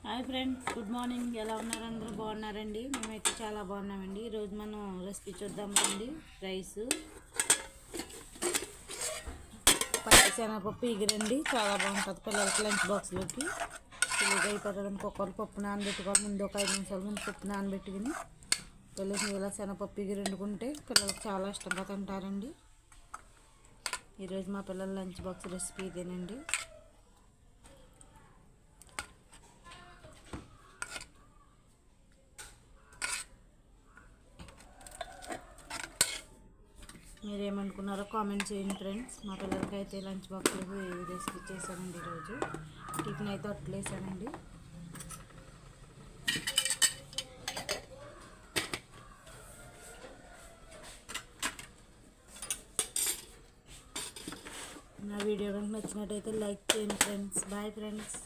Hi friends, good morning. ఎలా ఉన్నారు? అందరూ బాగున్నారండి? మేమైతే చాలా బాగున్నామండి. ఈరోజు మనం రెసిపీ చూద్దాం రండి. రైస్ పచ్చిశనగపప్పు ఎగిరండి, చాలా బాగుంటుంది పిల్లలకి లంచ్ బాక్స్లోకి. పిల్లలకి అయిపోతుంది. కుక్కర్ పప్పు నానబెట్టుకోవాలి. ముందు ఒక 5 నిమిషాల ముందు పప్పు నానబెట్టుకుని పిల్లలకి ఇలా శనగపప్పు ఎగిరి వండుకుంటే పిల్లలకి చాలా ఇష్టంగా తింటారండి. ఈరోజు మా పిల్లల లంచ్ బాక్స్ రెసిపీ ఇదేనండి. మీరేమనుకున్నారో కామెంట్ చేయండి ఫ్రెండ్స్. మా పిల్లలకి అయితే లంచ్ బాక్స్లో రెసిపీ చేశానండి. ఈరోజు టిఫిన్ అయితే అట్లేసానండి. నా వీడియో కనుక నచ్చినట్టయితే లైక్ చేయండి ఫ్రెండ్స్. Bye friends.